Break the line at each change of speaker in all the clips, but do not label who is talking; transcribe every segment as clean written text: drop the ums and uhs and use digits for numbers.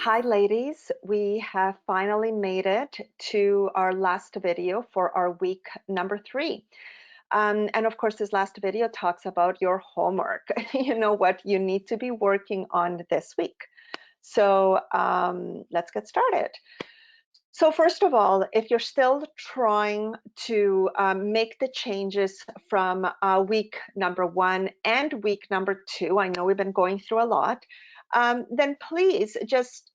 Hi, ladies. We have finally made it to our last video for our week number 3. And of course, this last video talks about your homework, what you need to be working on this week. So let's get started. So first of all, if you're still trying to make the changes from week number 1 and week number 2, I know we've been going through a lot, then please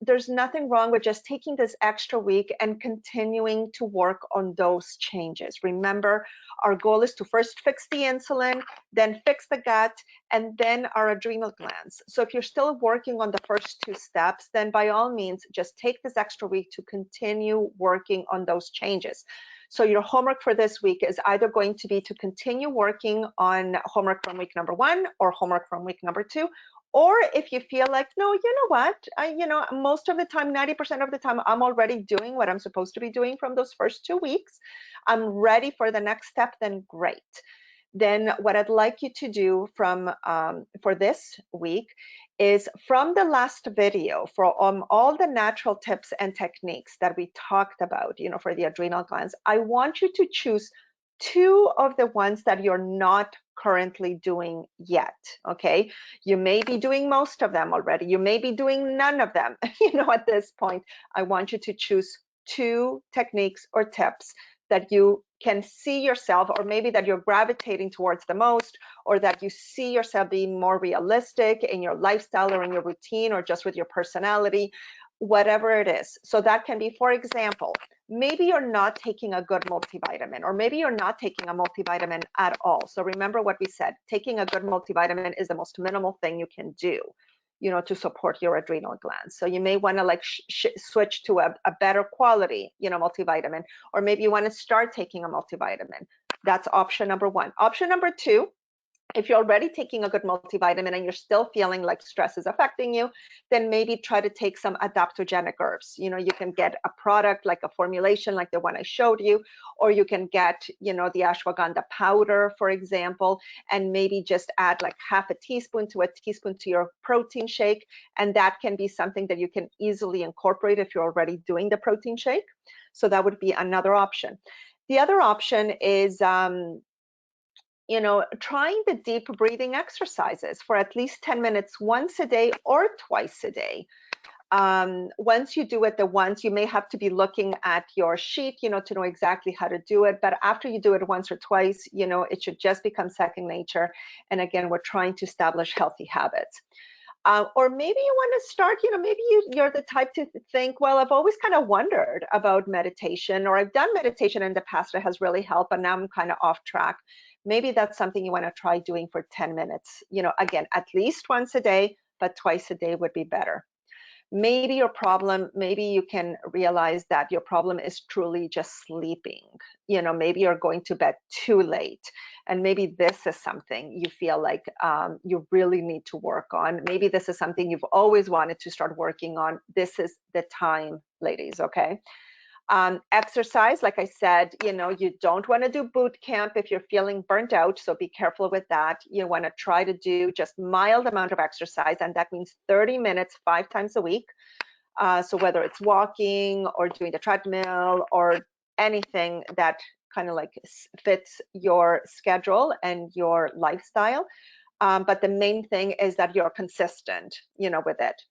there's nothing wrong with just taking this extra week and continuing to work on those changes. Remember, our goal is to first fix the insulin, then fix the gut, and then our adrenal glands. So if you're still working on the first 2 steps, then by all means, just take this extra week to continue working on those changes. So your homework for this week is either going to be to continue working on homework from week number 1 or homework from week number 2. Or if you feel like, no, you know what, most of the time, 90% of the time, I'm already doing what I'm supposed to be doing from those first 2 weeks. I'm ready for the next step, then great. Then what I'd like you to do for this week is from the last video for all the natural tips and techniques that we talked about, for the adrenal glands, I want you to choose 2 of the ones that you're not currently doing yet. Okay, you may be doing most of them already, you may be doing none of them. At this point, I want you to choose 2 techniques or tips that you can see yourself, or maybe that you're gravitating towards the most, or that you see yourself being more realistic in your lifestyle or in your routine or just with your personality, whatever it is. So that can be, for example, maybe you're not taking a good multivitamin, or maybe you're not taking a multivitamin at all. So remember what we said, taking a good multivitamin is the most minimal thing you can do, to support your adrenal glands. So you may want to switch to a better quality, multivitamin, or maybe you want to start taking a multivitamin. That's option number 1. Option number 2, if you're already taking a good multivitamin and you're still feeling like stress is affecting you, then maybe try to take some adaptogenic herbs. You can get a product like a formulation like the one I showed you, or you can get, the ashwagandha powder, for example, and maybe just add like half a teaspoon to a teaspoon to your protein shake. And that can be something that you can easily incorporate if you're already doing the protein shake. So that would be another option. The other option is, trying the deep breathing exercises for at least 10 minutes once a day or twice a day. Once you do it once, you may have to be looking at your sheet, to know exactly how to do it. But after you do it once or twice, it should just become second nature. And again, we're trying to establish healthy habits. Or maybe you want to start, maybe you're the type to think, well, I've always kind of wondered about meditation, or I've done meditation in the past that has really helped, but now I'm kind of off track. Maybe that's something you want to try doing for 10 minutes. Again, at least once a day, but twice a day would be better. Maybe you can realize that your problem is truly just sleeping. Maybe you're going to bed too late. And maybe this is something you feel like you really need to work on. Maybe this is something you've always wanted to start working on. This is the time, ladies, okay? Exercise, like I said, you don't want to do boot camp if you're feeling burnt out, so be careful with that. You want to try to do just mild amount of exercise, and that means 30 minutes 5 times a week. So whether it's walking or doing the treadmill or anything that kind of like fits your schedule and your lifestyle. But the main thing is that you're consistent, with it.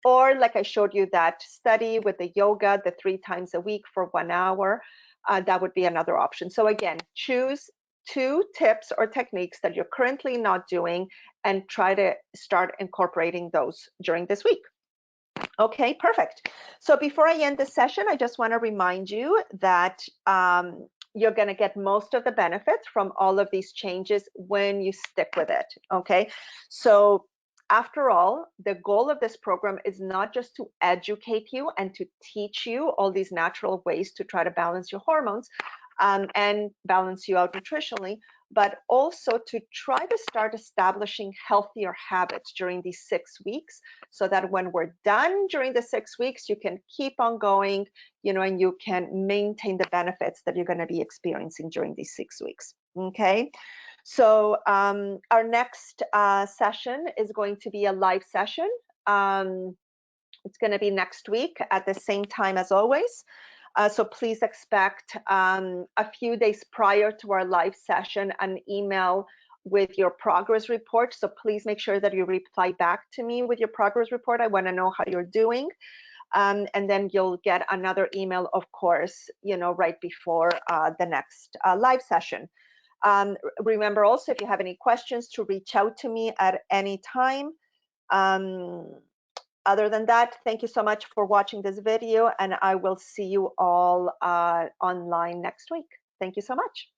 Or like I showed you that study with the yoga, the 3 times a week for 1 hour, that would be another option. So again, choose 2 tips or techniques that you're currently not doing and try to start incorporating those during this week. Okay, perfect. So before I end the session, I just want to remind you that you're going to get most of the benefits from all of these changes when you stick with it. Okay, so after all, the goal of this program is not just to educate you and to teach you all these natural ways to try to balance your hormones and balance you out nutritionally, but also to try to start establishing healthier habits during these 6 weeks, so that when we're done during the 6 weeks, you can keep on going, and you can maintain the benefits that you're going to be experiencing during these 6 weeks. Okay. So our next session is going to be a live session. It's going to be next week at the same time as always. So please expect a few days prior to our live session an email with your progress report. So please make sure that you reply back to me with your progress report. I want to know how you're doing. And then you'll get another email, of course, right before the next live session. Remember also, if you have any questions, to reach out to me at any time. Other than that, thank you so much for watching this video, and I will see you all online next week. Thank you so much.